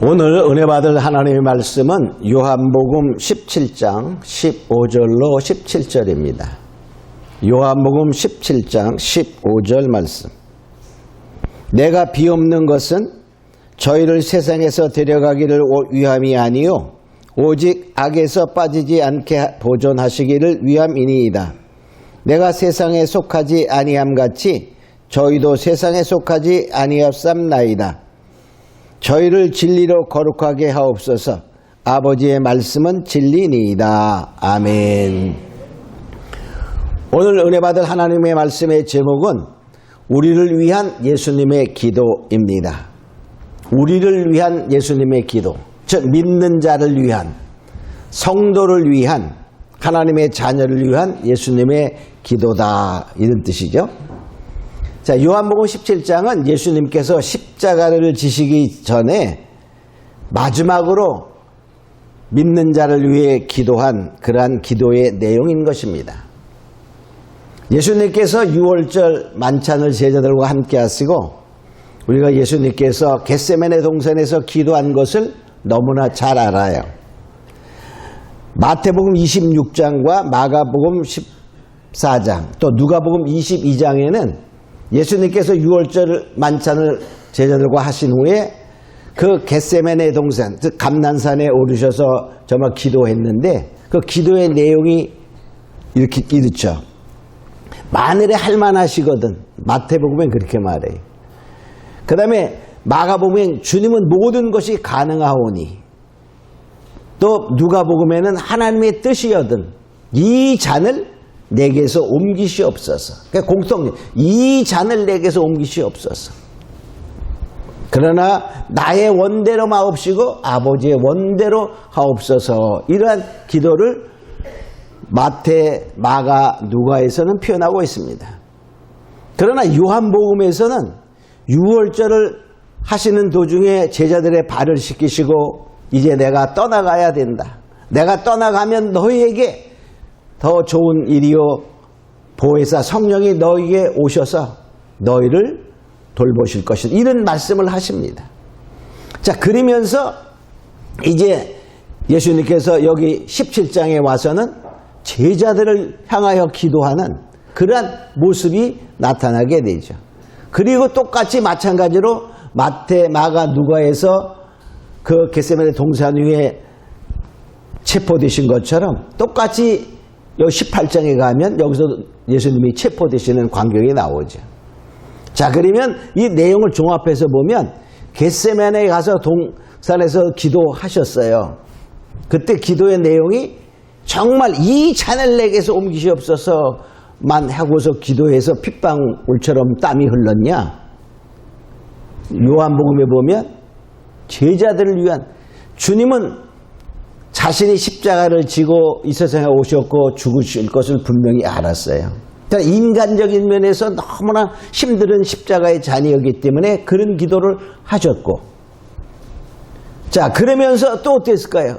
오늘 은혜 받을 하나님의 말씀은 요한복음 17장 15절로 17절입니다. 요한복음 17장 15절 말씀. 내가 비옵는 것은 저희를 세상에서 데려가기를 위함이 아니요 오직 악에서 빠지지 않게 보존하시기를 위함이니이다. 내가 세상에 속하지 아니함 같이 저희도 세상에 속하지 아니하옵삼나이다. 저희를 진리로 거룩하게 하옵소서. 아버지의 말씀은 진리니이다. 아멘. 오늘 은혜 받을 하나님의 말씀의 제목은 우리를 위한 예수님의 기도입니다. 우리를 위한 예수님의 기도, 즉 믿는 자를 위한, 성도를 위한, 하나님의 자녀를 위한 예수님의 기도다, 이런 뜻이죠. 자, 요한복음 17장은 예수님께서 십자가를 지시기 전에 마지막으로 믿는 자를 위해 기도한 그러한 기도의 내용인 것입니다. 예수님께서 6월절 만찬을 제자들과 함께 하시고 우리가 예수님께서 겟세마네 동산에서 기도한 것을 너무나 잘 알아요. 마태복음 26장과 마가복음 14장 또 누가복음 22장에는 예수님께서 6월절 만찬을 제자들과 하신 후에 그 겟세마네 동산, 즉 감난산에 오르셔서 정말 기도했는데 그 기도의 내용이 이렇죠. 만일에 할만하시거든. 마태복음엔 그렇게 말해요. 그 다음에 마가복음엔 주님은 모든 것이 가능하오니, 또 누가복음에는 하나님의 뜻이거든 이 잔을 내게서 옮기시옵소서. 그러니까 공통, 이 잔을 내게서 옮기시옵소서. 그러나 나의 원대로 마옵시고 아버지의 원대로 하옵소서. 이러한 기도를 마태, 마가, 누가에서는 표현하고 있습니다. 그러나 요한복음에서는 6월절을 하시는 도중에 제자들의 발을 씻기시고 이제 내가 떠나가야 된다. 내가 떠나가면 너희에게 더 좋은 일이요 보혜사 성령이 너희에게 오셔서 너희를 돌보실 것이다. 이런 말씀을 하십니다. 자, 그러면서 이제 예수님께서 여기 17장에 와서는 제자들을 향하여 기도하는 그러한 모습이 나타나게 되죠. 그리고 똑같이 마찬가지로 마태, 마가, 누가에서 그 겟세마네 동산 위에 체포되신 것처럼 똑같이 여기 18장에 가면 여기서 예수님이 체포되시는 광경이 나오죠. 자, 그러면 이 내용을 종합해서 보면 겟세마네에 가서 동산에서 기도하셨어요. 그때 기도의 내용이 정말 이 잔을 내게서 옮기시옵소서만 하고서 기도해서 핏방울처럼 땀이 흘렀냐? 요한복음에 보면 제자들을 위한, 주님은 자신이 십자가를 지고 이 세상에 오셨고 죽으실 것을 분명히 알았어요. 그러니까 인간적인 면에서 너무나 힘든 십자가의 잔이었기 때문에 그런 기도를 하셨고, 자, 그러면서 또 어땠을까요?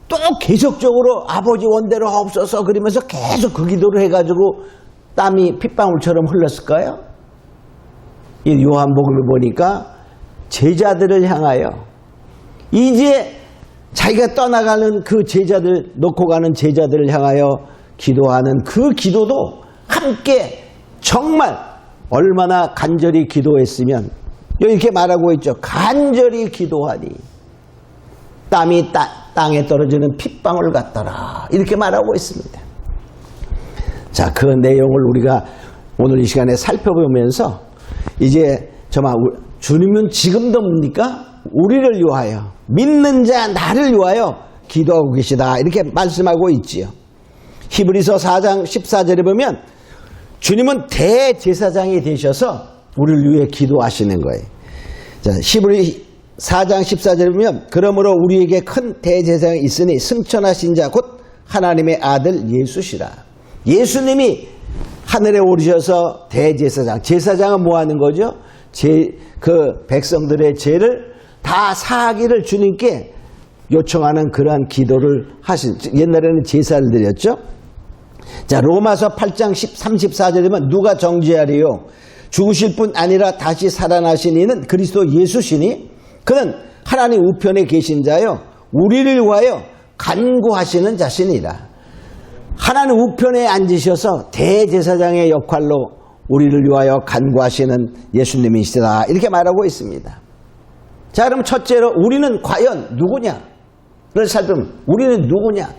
또 계속적으로 아버지 원대로 하옵소서 그러면서 계속 그 기도를 해가지고 땀이 핏방울처럼 흘렀을까요? 이 요한복음을 보니까 제자들을 향하여 이제 자기가 떠나가는 그 제자들, 놓고 가는 제자들을 향하여 기도하는 그 기도도 함께 정말 얼마나 간절히 기도했으면 이렇게 말하고 있죠. 간절히 기도하니 땀이 땅에 떨어지는 핏방울 같더라. 이렇게 말하고 있습니다. 자, 그 내용을 우리가 오늘 이 시간에 살펴보면서 이제 정말 주님은 지금도 뭡니까? 우리를 위하여, 믿는 자 나를 위하여 기도하고 계시다. 이렇게 말씀하고 있지요. 히브리서 4장 14절에 보면 주님은 대제사장이 되셔서 우리를 위해 기도하시는 거예요. 자, 히브리 4장 14절에 보면 그러므로 우리에게 큰 대제사장이 있으니 승천하신 자 곧 하나님의 아들 예수시라. 예수님이 하늘에 오르셔서 대제사장, 제사장은 뭐 하는 거죠? 그 백성들의 죄를 다 사하기를 주님께 요청하는 그러한 기도를 하신, 옛날에는 제사를 드렸죠. 자, 로마서 8장 34절이면 누가 정죄하리요? 죽으실 뿐 아니라 다시 살아나신 이는 그리스도 예수시니 그는 하나님 우편에 계신 자요 우리를 위하여 간구하시는 자신이라. 하나님 우편에 앉으셔서 대제사장의 역할로 우리를 위하여 간구하시는 예수님이시다 이렇게 말하고 있습니다. 자, 그럼 첫째로 우리는 과연 누구냐를 살펴보면 우리는 누구냐?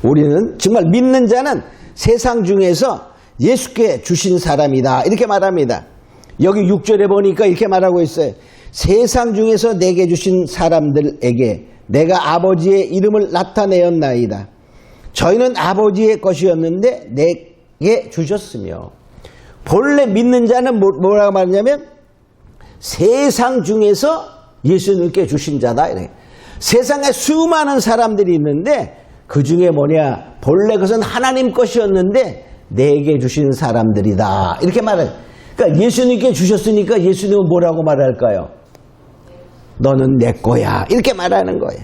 우리는 정말 믿는 자는 세상 중에서 예수께 주신 사람이다 이렇게 말합니다. 여기 6절에 보니까 이렇게 말하고 있어요. 세상 중에서 내게 주신 사람들에게 내가 아버지의 이름을 나타내었나이다. 저희는 아버지의 것이었는데 내게 주셨으며. 본래 믿는 자는 뭐라고 말하냐면 세상 중에서 예수님께 주신 자다. 세상에 수많은 사람들이 있는데 그 중에 뭐냐? 본래 그것은 하나님 것이었는데 내게 주신 사람들이다. 이렇게 말해요. 그러니까 예수님께 주셨으니까 예수님은 뭐라고 말할까요? 너는 내 거야. 이렇게 말하는 거예요.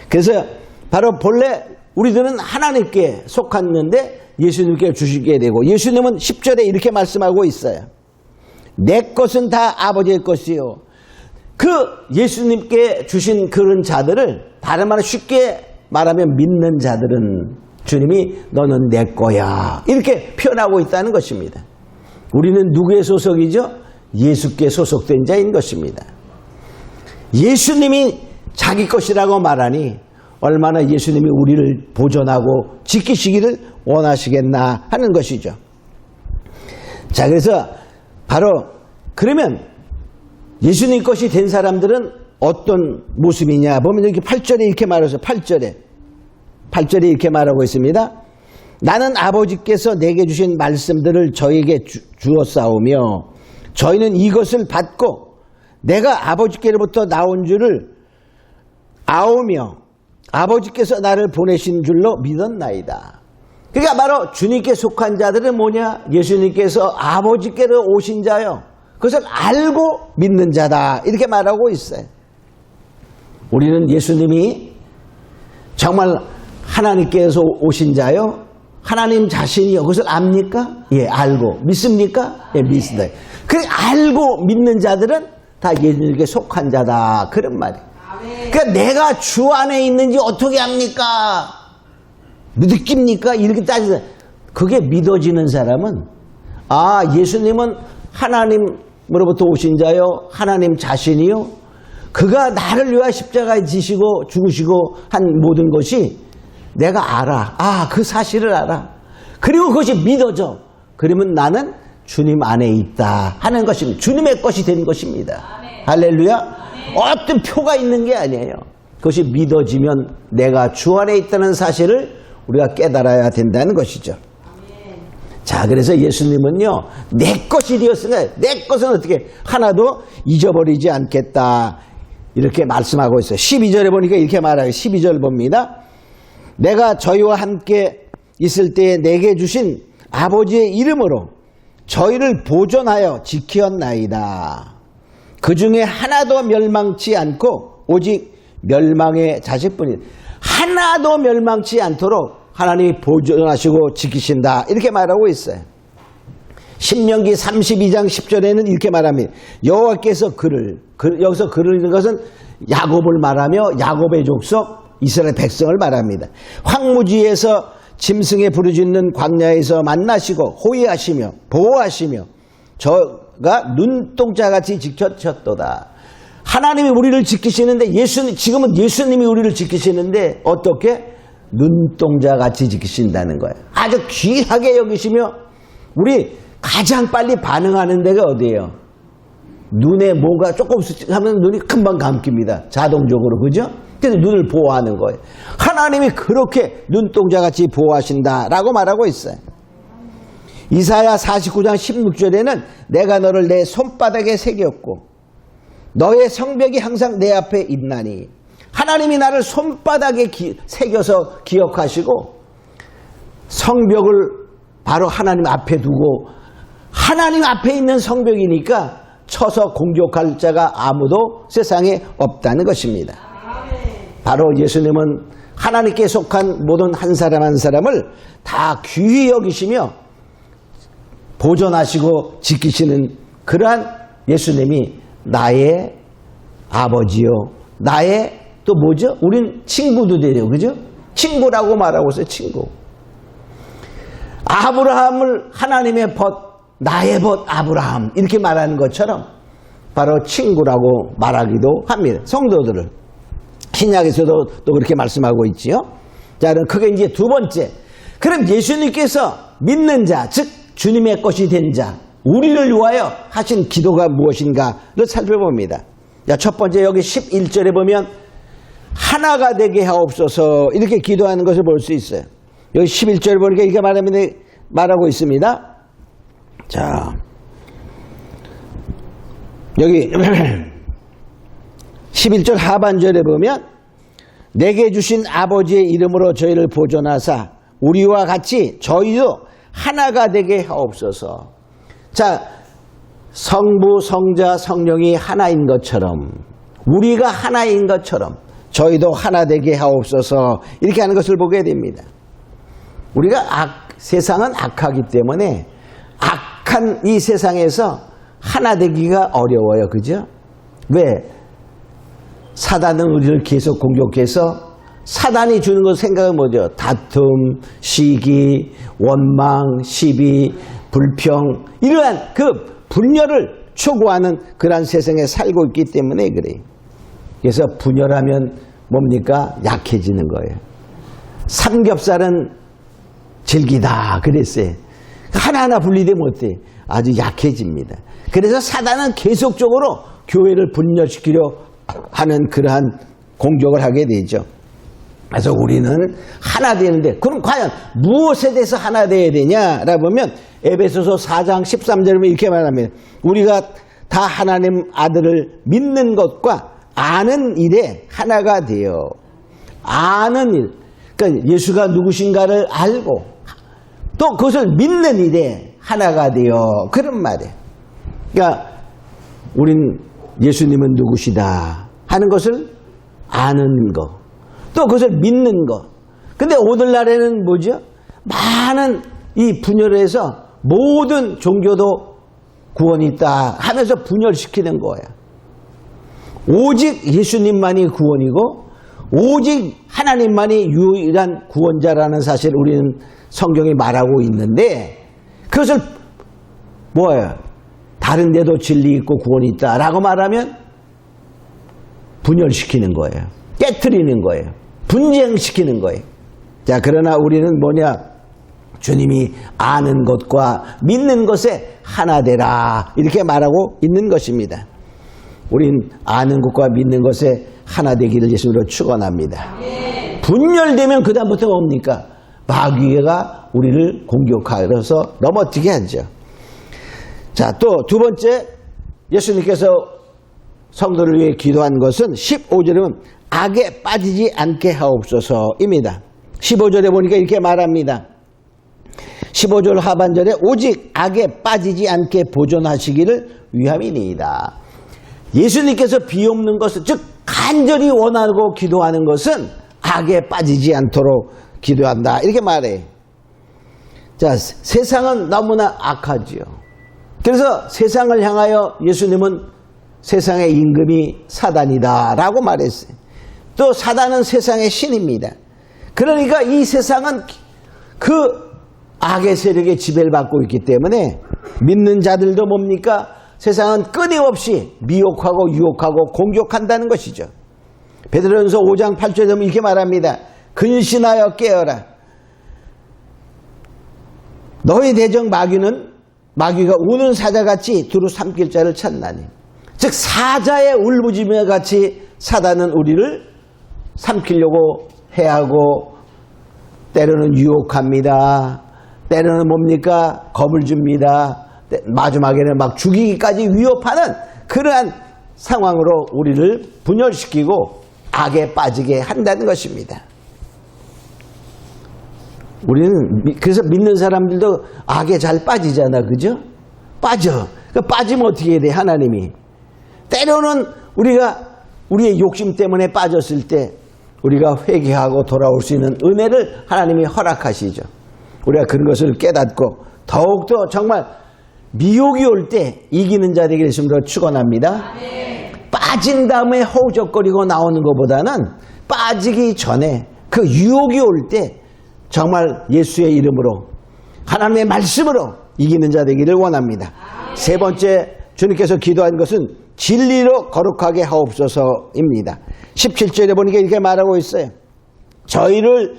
그래서 바로 본래 우리들은 하나님께 속았는데 예수님께 주시게 되고 예수님은 10절에 이렇게 말씀하고 있어요. 내 것은 다 아버지의 것이요. 그 예수님께 주신 그런 자들을 다른 말로 쉽게 말하면 믿는 자들은 주님이 너는 내 거야 이렇게 표현하고 있다는 것입니다. 우리는 누구의 소속이죠? 예수께 소속된 자인 것입니다. 예수님이 자기 것이라고 말하니 얼마나 예수님이 우리를 보존하고 지키시기를 원하시겠나 하는 것이죠. 자, 그래서 바로 그러면 예수님 것이 된 사람들은 어떤 모습이냐 보면 여기 8절에 이렇게 말해서 8절에 이렇게 말하고 있습니다. 나는 아버지께서 내게 주신 말씀들을 저에게 주었사오며 저희는 이것을 받고 내가 아버지께로부터 나온 줄을 아오며 아버지께서 나를 보내신 줄로 믿었나이다. 그러니까 바로 주님께 속한 자들은 뭐냐? 예수님께서 아버지께로 오신 자요. 그것을 알고 믿는 자다. 이렇게 말하고 있어요. 우리는 예수님이 정말 하나님께서 오신 자요. 하나님 자신이요. 그것을 압니까? 예, 알고. 믿습니까? 예, 믿습니다. 그래 알고 믿는 자들은 다 예수님께 속한 자다. 그런 말이에요. 그러니까 내가 주 안에 있는지 어떻게 압니까? 느낍니까? 이렇게 따지면 그게 믿어지는 사람은 아, 예수님은 하나님으로부터 오신 자요. 하나님 자신이요. 그가 나를 위하여 십자가에 지시고 죽으시고 한 모든 것이 내가 알아. 아, 그 사실을 알아. 그리고 그것이 믿어져. 그러면 나는 주님 안에 있다 하는 것입니다. 주님의 것이 된 것입니다. 아멘. 할렐루야. 아멘. 어떤 표가 있는 게 아니에요. 그것이 믿어지면 내가 주 안에 있다는 사실을 우리가 깨달아야 된다는 것이죠. 아멘. 자, 그래서 예수님은요, 내 것이 되었으니까 내 것은 어떻게 하나도 잊어버리지 않겠다 이렇게 말씀하고 있어요. 12절에 보니까 이렇게 말하고 12절 봅니다. 내가 저희와 함께 있을 때에 내게 주신 아버지의 이름으로 저희를 보존하여 지키었나이다. 그 중에 하나도 멸망치 않고 오직 멸망의 자식뿐이다. 하나도 멸망치 않도록 하나님이 보존하시고 지키신다. 이렇게 말하고 있어요. 신명기 32장 10절에는 이렇게 말합니다. 여호와께서 여기서 그를 것은 야곱을 말하며 야곱의 족속 이스라엘 백성을 말합니다. 황무지에서 짐승에 부르짖는 광야에서 만나시고 호위하시며 보호하시며 저가 눈동자같이 지켜셨도다. 하나님이 우리를 지키시는데 지금은 예수님이 우리를 지키시는데 어떻게? 눈동자같이 지키신다는 거예요. 아주 귀하게 여기시며 우리 가장 빨리 반응하는 데가 어디예요? 눈에 뭐가 조금 하면 눈이 금방 감깁니다. 자동적으로. 그죠? 그래서 눈을 보호하는 거예요. 하나님이 그렇게 눈동자같이 보호하신다라고 말하고 있어요. 이사야 49장 16절에는 내가 너를 내 손바닥에 새겼고 너의 성벽이 항상 내 앞에 있나니 하나님이 나를 손바닥에 새겨서 기억하시고 성벽을 바로 하나님 앞에 두고 하나님 앞에 있는 성벽이니까 쳐서 공격할 자가 아무도 세상에 없다는 것입니다. 바로 예수님은 하나님께 속한 모든 한 사람 한 사람을 다 귀히 여기시며 보존하시고 지키시는 그러한 예수님이 나의 아버지요 나의 또 뭐죠? 우린 친구도 되죠. 그죠? 친구라고 말하고 있어요. 친구. 아브라함을 하나님의 벗, 나의 벗 아브라함 이렇게 말하는 것처럼 바로 친구라고 말하기도 합니다. 성도들을. 신약에서도 또 그렇게 말씀하고 있지요. 자, 그럼 그게 이제 두 번째. 그럼 예수님께서 믿는 자, 즉 주님의 것이 된 자, 우리를 위하여 하신 기도가 무엇인가를 살펴봅니다. 자, 첫 번째 여기 11절에 보면 하나가 되게 하옵소서 이렇게 기도하는 것을 볼 수 있어요. 여기 11절 보니까 이렇게 말하고 있습니다. 자, 여기 11절 하반절에 보면 내게 주신 아버지의 이름으로 저희를 보존하사 우리와 같이 저희도 하나가 되게 하옵소서. 자, 성부, 성자, 성령이 하나인 것처럼 우리가 하나인 것처럼 저희도 하나 되게 하옵소서 이렇게 하는 것을 보게 됩니다. 우리가 세상은 악하기 때문에 악한 이 세상에서 하나 되기가 어려워요. 그죠? 왜? 사단은 우리를 계속 공격해서 사단이 주는 것 생각은 뭐죠? 다툼, 시기, 원망, 시비, 불평 이러한 그 분열을 초구하는 그러한 세상에 살고 있기 때문에 그래요. 그래서 분열하면 뭡니까? 약해지는 거예요. 삼겹살은 질기다 그랬어요. 하나하나 분리되면 어때요? 아주 약해집니다. 그래서 사단은 계속적으로 교회를 분열시키려 하는 그러한 공격을 하게 되죠. 그래서 우리는 하나 되는데 그럼 과연 무엇에 대해서 하나 되어야 되냐라고 보면 에베소서 4장 13절에 보면 이렇게 말합니다. 우리가 다 하나님 아들을 믿는 것과 아는 일에 하나가 되어 아는 일 그러니까 예수가 누구신가를 알고 또 그것을 믿는 일에 하나가 되어 그런 말이에요. 그러니까 우린 예수님은 누구시다 하는 것을 아는 거 또 그것을 믿는 거. 근데 오늘날에는 뭐죠? 많은 이 분열에서 모든 종교도 구원이 있다 하면서 분열시키는 거예요. 오직 예수님만이 구원이고 오직 하나님만이 유일한 구원자라는 사실 우리는 성경이 말하고 있는데 그것을 뭐예요? 다른 데도 진리 있고 구원이 있다라고 말하면 분열시키는 거예요. 깨트리는 거예요. 분쟁시키는 거예요. 자, 그러나 우리는 뭐냐? 주님이 아는 것과 믿는 것에 하나 되라 이렇게 말하고 있는 것입니다. 우린 아는 것과 믿는 것에 하나 되기를 예수님으로 축원합니다. 분열되면 그 다음부터 뭡니까? 마귀가 우리를 공격하여서 넘어뜨게 하죠. 자, 또 두 번째 예수님께서 성도를 위해 기도한 것은 15절에 보면 악에 빠지지 않게 하옵소서입니다. 15절에 보니까 이렇게 말합니다. 15절 하반절에 오직 악에 빠지지 않게 보존하시기를 위함이니이다. 예수님께서 비옵는 것은 즉 간절히 원하고 기도하는 것은 악에 빠지지 않도록 기도한다 이렇게 말해요. 자, 세상은 너무나 악하지요. 그래서 세상을 향하여 예수님은 세상의 임금이 사단이다 라고 말했어요. 또 사단은 세상의 신입니다. 그러니까 이 세상은 그 악의 세력에 지배를 받고 있기 때문에 믿는 자들도 뭡니까? 세상은 끊임없이 미혹하고 유혹하고 공격한다는 것이죠. 베드로전서 5장 8절에 보면 이렇게 말합니다. 근신하여 깨어라. 너희 대적 마귀가 우는 사자같이 두루 삼킬 자를 찾나니. 즉 사자의 울부짖음과 같이 사단은 우리를 삼키려고 해하고 때로는 유혹합니다. 때로는 뭡니까? 겁을 줍니다. 마지막에는 막 죽이기까지 위협하는 그러한 상황으로 우리를 분열시키고 악에 빠지게 한다는 것입니다. 우리는 그래서 믿는 사람들도 악에 잘 빠지잖아. 그죠? 빠져. 빠지면 어떻게 해야 돼? 하나님이. 때로는 우리의 욕심 때문에 빠졌을 때 우리가 회개하고 돌아올 수 있는 은혜를 하나님이 허락하시죠. 우리가 그런 것을 깨닫고 더욱더 정말 미혹이 올 때 이기는 자 되기를 예수님으로 축원합니다. 빠진 다음에 허우적거리고 나오는 것보다는 빠지기 전에 그 유혹이 올 때 정말 예수의 이름으로 하나님의 말씀으로 이기는 자 되기를 원합니다. 세 번째 주님께서 기도한 것은 진리로 거룩하게 하옵소서입니다. 17절에 보니까 이렇게 말하고 있어요. 저희를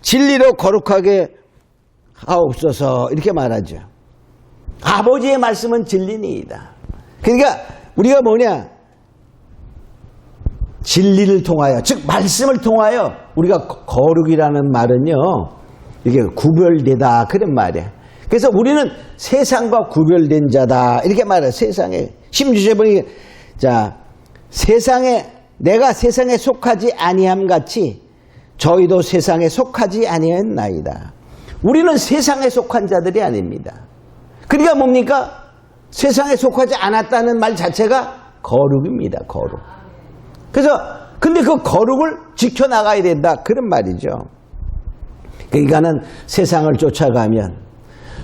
진리로 거룩하게 하옵소서 이렇게 말하죠. 아버지의 말씀은 진리니이다. 그러니까 우리가 뭐냐? 진리를 통하여, 즉 말씀을 통하여 우리가 거룩이라는 말은요, 이게 구별되다 그런 말이야. 그래서 우리는 세상과 구별된 자다 이렇게 말해요. 세상에 16절에 보니 자 세상에 내가 세상에 속하지 아니함 같이 저희도 세상에 속하지 아니하였나이다. 우리는 세상에 속한 자들이 아닙니다. 그러니까 뭡니까? 세상에 속하지 않았다는 말 자체가 거룩입니다. 거룩. 그래서 근데 그 거룩을 지켜나가야 된다 그런 말이죠. 그러니까는 세상을 쫓아가면,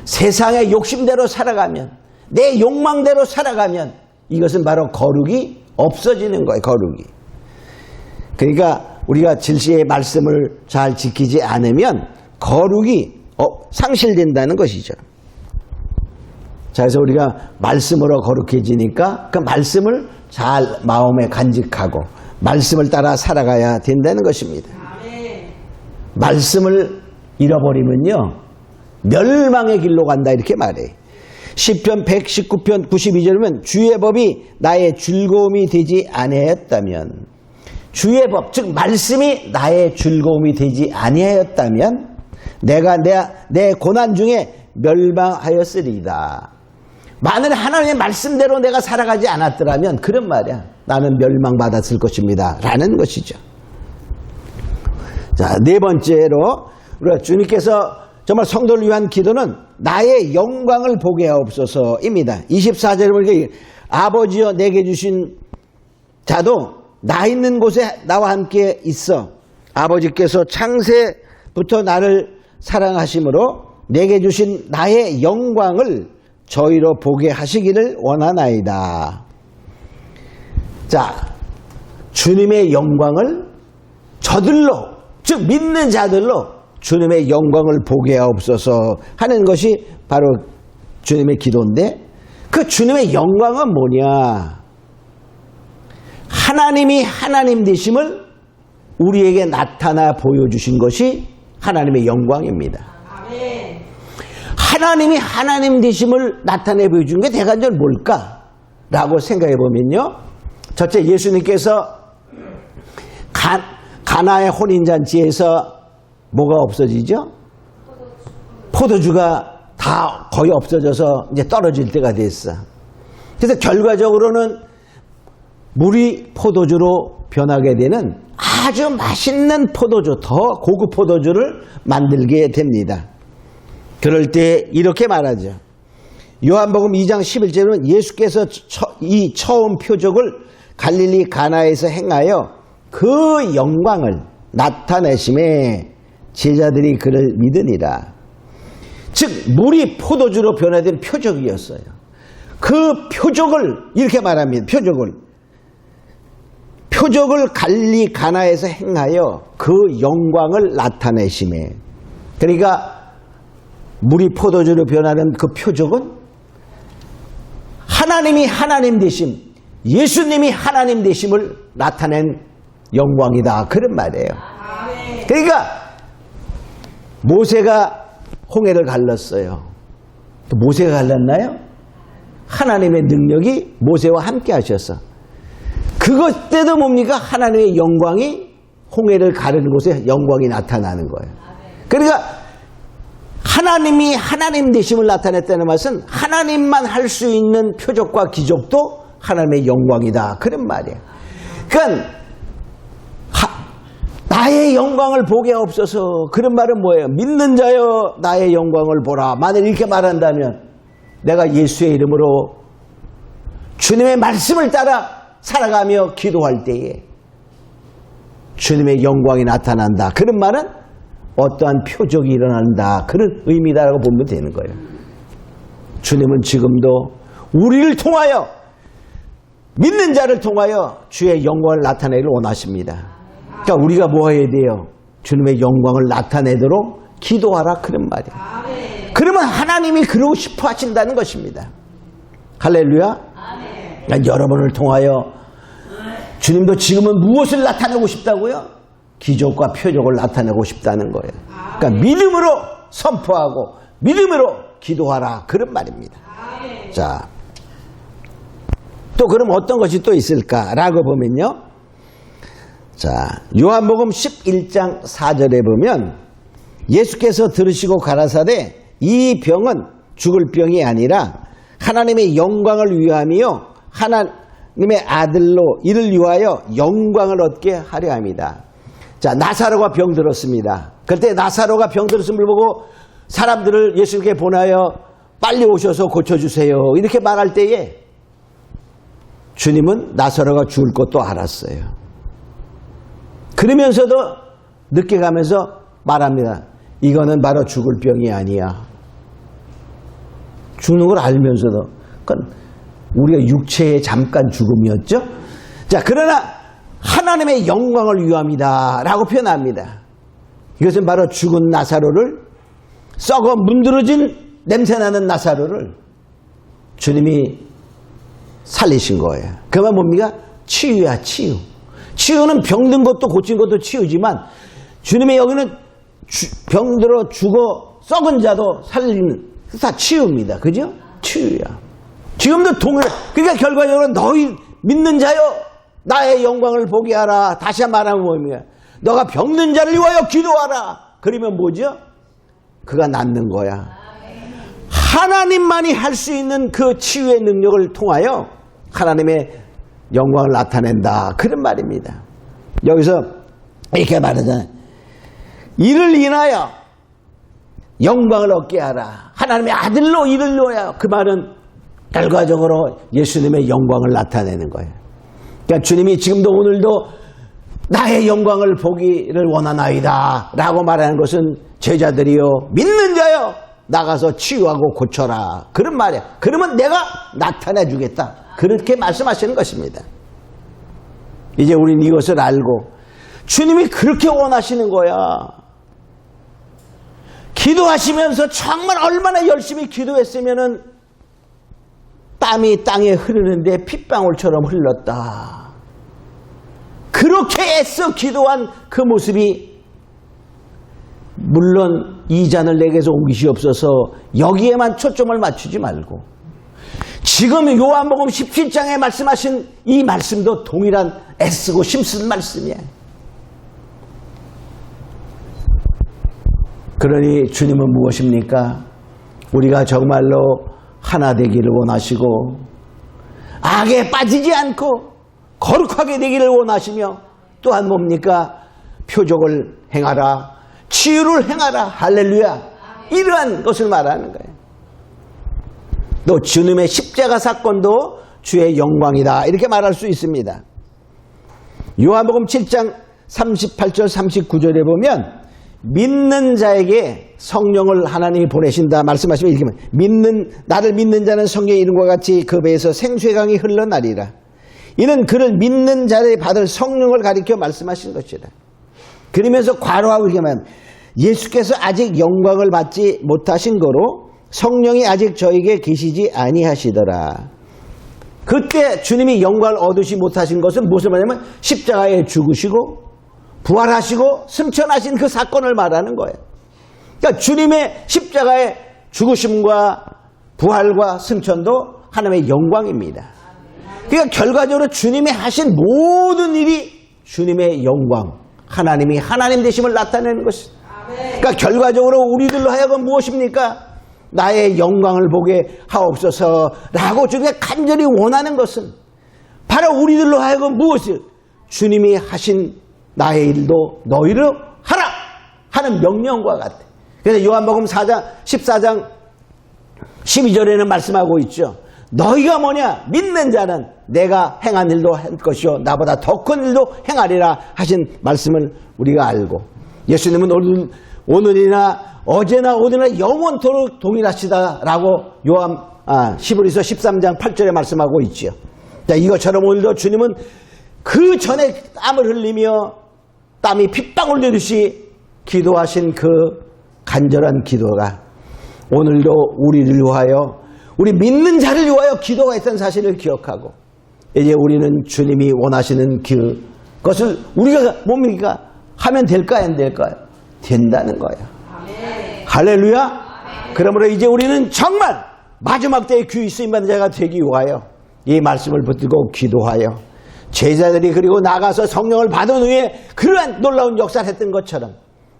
세상의 욕심대로 살아가면, 내 욕망대로 살아가면 이것은 바로 거룩이 없어지는 거예요. 거룩이. 그러니까 우리가 질서의 말씀을 잘 지키지 않으면 거룩이 상실된다는 것이죠. 자, 그래서 우리가 말씀으로 거룩해지니까 그 말씀을 잘 마음에 간직하고 말씀을 따라 살아가야 된다는 것입니다. 말씀을 잃어버리면요 멸망의 길로 간다 이렇게 말해요. 시편 119편 92절이면 주의 법이 나의 즐거움이 되지 아니하였다면, 주의 법 즉 말씀이 나의 즐거움이 되지 아니하였다면 내가 내 고난 중에 멸망하였으리이다. 만일 하나님의 말씀대로 내가 살아가지 않았더라면 그런 말이야, 나는 멸망받았을 것입니다 라는 것이죠. 자, 네 번째로 우리가 주님께서 정말 성도를 위한 기도는 나의 영광을 보게 하옵소서입니다. 24절에 보니까 아버지여 내게 주신 자도 나 있는 곳에 나와 함께 있어 아버지께서 창세부터 나를 사랑하심으로 내게 주신 나의 영광을 저희로 보게 하시기를 원하나이다. 자, 주님의 영광을 저들로, 즉 믿는 자들로 주님의 영광을 보게 하옵소서 하는 것이 바로 주님의 기도인데, 그 주님의 영광은 뭐냐? 하나님이 하나님 되심을 우리에게 나타나 보여주신 것이 하나님의 영광입니다. 아멘. 하나님이 하나님 되심을 나타내 보여준 게 대관절 뭘까? 라고 생각해 보면요, 첫째 예수님께서 가나의 혼인잔치에서 뭐가 없어지죠? 포도주가 다 거의 없어져서 이제 떨어질 때가 됐어. 그래서 결과적으로는 물이 포도주로 변하게 되는 아주 맛있는 포도주, 더 고급 포도주를 만들게 됩니다. 그럴 때 이렇게 말하죠. 요한복음 2장 11절은 예수께서 이 처음 표적을 갈릴리 가나에서 행하여 그 영광을 나타내심에 제자들이 그를 믿으니라. 즉 물이 포도주로 변화된 표적이었어요. 그 표적을 이렇게 말합니다. 표적을 갈릴리 가나에서 행하여 그 영광을 나타내심에. 그러니까 물이 포도주로 변하는 그 표적은 하나님이 하나님 되심, 예수님이 하나님 되심을 나타낸 영광이다 그런 말이에요. 그러니까 모세가 홍해를 갈랐어요. 모세가 갈랐나요? 하나님의 능력이 모세와 함께 하셔서, 그것 때도 뭡니까? 하나님의 영광이 홍해를 가르는 곳에 영광이 나타나는 거예요. 그러니까 하나님이 하나님 되심을 나타냈다는 말은 하나님만 할 수 있는 표적과 기적도 하나님의 영광이다 그런 말이에요. 그러니까 나의 영광을 보게 없어서, 그런 말은 뭐예요? 믿는 자여 나의 영광을 보라. 만일 이렇게 말한다면 내가 예수의 이름으로 주님의 말씀을 따라 살아가며 기도할 때에 주님의 영광이 나타난다. 그런 말은 어떠한 표적이 일어난다 그런 의미다라고 보면 되는 거예요. 주님은 지금도 우리를 통하여 믿는 자를 통하여 주의 영광을 나타내기를 원하십니다. 그러니까 우리가 뭐 해야 돼요? 주님의 영광을 나타내도록 기도하라, 그런 말이에요. 그러면 하나님이 그러고 싶어 하신다는 것입니다. 할렐루야. 그러니까 여러분을 통하여 주님도 지금은 무엇을 나타내고 싶다고요? 기적과 표적을 나타내고 싶다는 거예요. 그러니까 믿음으로 선포하고 믿음으로 기도하라, 그런 말입니다. 자, 또 그럼 어떤 것이 또 있을까라고 보면요. 자, 요한복음 11장 4절에 보면 예수께서 들으시고 가라사대 이 병은 죽을 병이 아니라 하나님의 영광을 위함이요 하나님의 아들로 이를 위하여 영광을 얻게 하려 합니다. 자, 나사로가 병들었습니다. 그때 나사로가 병들었음을 보고 사람들을 예수께 보내어 빨리 오셔서 고쳐주세요 이렇게 말할 때에 주님은 나사로가 죽을 것도 알았어요. 그러면서도 늦게 가면서 말합니다. 이거는 바로 죽을 병이 아니야. 죽는 걸 알면서도. 그건 우리가 육체의 잠깐 죽음이었죠. 자, 그러나 하나님의 영광을 위함이다 라고 표현합니다. 이것은 바로 죽은 나사로를, 썩어 문드러진 냄새나는 나사로를 주님이 살리신 거예요. 그 말 뭡니까? 치유야, 치유. 치유는 병든 것도 고친 것도 치유지만 주님의 여기는 병들어 죽어 썩은 자도 살리는, 다 치유입니다. 그죠? 치유야. 지금도 동일해. 그러니까 결과적으로 너희 믿는 자여 나의 영광을 보게 하라. 다시 말하면 뭡니까? 너가 병든 자를 위하여 기도하라. 그러면 뭐죠? 그가 낫는 거야. 하나님만이 할 수 있는 그 치유의 능력을 통하여 하나님의 영광을 나타낸다. 그런 말입니다. 여기서 이렇게 말하잖아요. 이를 인하여 영광을 얻게 하라. 하나님의 아들로 이를 위하여. 그 말은 결과적으로 예수님의 영광을 나타내는 거예요. 그러니까 주님이 지금도 오늘도 나의 영광을 보기를 원하나이다 라고 말하는 것은 제자들이요 믿는 자여 나가서 치유하고 고쳐라. 그런 말이야. 그러면 내가 나타내 주겠다. 그렇게 말씀하시는 것입니다. 이제 우리는 이것을 알고 주님이 그렇게 원하시는 거야. 기도하시면서 정말 얼마나 열심히 기도했으면은 땀이 땅에 흐르는데 핏방울처럼 흘렀다. 그렇게 애써 기도한 그 모습이 물론 이 잔을 내게서 옮기시옵소서 여기에만 초점을 맞추지 말고 지금 요한복음 17장에 말씀하신 이 말씀도 동일한 애쓰고 힘쓴 말씀이에요. 그러니 주님은 무엇입니까? 우리가 정말로 하나 되기를 원하시고 악에 빠지지 않고 거룩하게 되기를 원하시며 또한 뭡니까? 표적을 행하라. 치유를 행하라. 할렐루야. 이러한 것을 말하는 거예요. 또 주님의 십자가 사건도 주의 영광이다. 이렇게 말할 수 있습니다. 요한복음 7장 38절 39절에 보면 믿는 자에게 성령을 하나님이 보내신다 말씀하시면 이렇게 나를 믿는 자는 성경의 이름과 같이 그 배에서 생수의 강이 흘러나리라. 이는 그를 믿는 자를 받을 성령을 가리켜 말씀하신 것이다. 그러면서 괄호하고 이렇게 말합니다. 예수께서 아직 영광을 받지 못하신 거로 성령이 아직 저에게 계시지 아니하시더라. 그때 주님이 영광을 얻으시 못하신 것은 무엇을 말하냐면 십자가에 죽으시고 부활하시고 승천하신 그 사건을 말하는 거예요. 그러니까 주님의 십자가의 죽으심과 부활과 승천도 하나님의 영광입니다. 그러니까 결과적으로 주님이 하신 모든 일이 주님의 영광, 하나님이 하나님 되심을 나타내는 것입니다. 그러니까 결과적으로 우리들로 하여금 무엇입니까? 나의 영광을 보게 하옵소서라고 주님이 간절히 원하는 것은 바로 우리들로 하여금 무엇을? 주님이 하신 나의 일도 너희로 하라 하는 명령과 같아. 그래서 요한복음 14장 12절에는 말씀하고 있죠. 너희가 뭐냐? 믿는 자는 내가 행한 일도 할 것이요 나보다 더 큰 일도 행하리라 하신 말씀을 우리가 알고 예수님은 오늘이나 어제나 오늘이나 영원토록 동일하시다라고 히브리서 13장 8절에 말씀하고 있죠. 자, 이것처럼 오늘도 주님은 그 전에 땀을 흘리며 땀이 핏방울 되듯이 기도하신 그 간절한 기도가 오늘도 우리를 위하여, 우리 믿는 자를 위하여 기도가 있다는 사실을 기억하고, 이제 우리는 주님이 원하시는 그것을 우리가 뭡니까? 하면 될까요? 안 될까요? 된다는 거예요. 할렐루야. 그러므로 이제 우리는 정말 마지막 때의 귀 쓰임받는 자가 되기 위하여 이 말씀을 붙들고 기도하여 제자들이 그리고 나가서 성령을 받은 후에 그러한 놀라운 역사를 했던 것처럼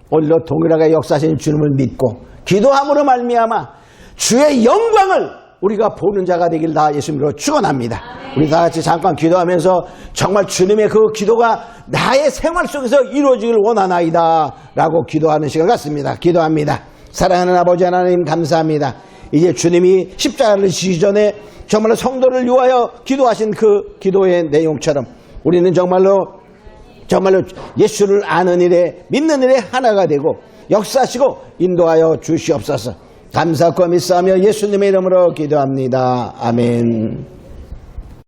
오늘도 동일하게 역사하신 주님을 믿고 기도함으로 말미암아 주의 영광을 우리가 보는 자가 되길 다 예수님으로 축원합니다. 우리 다 같이 잠깐 기도하면서 정말 주님의 그 기도가 나의 생활 속에서 이루어지길 원하나이다 라고 기도하는 시간 같습니다. 기도합니다. 사랑하는 아버지 하나님 감사합니다. 이제 주님이 십자가를 지기 전에 정말로 성도를 위하여 기도하신 그 기도의 내용처럼 우리는 정말로 예수를 아는 일에 믿는 일에 하나가 되고 역사하시고 인도하여 주시옵소서. 감사하고 믿사하며 예수님의 이름으로 기도합니다. 아멘.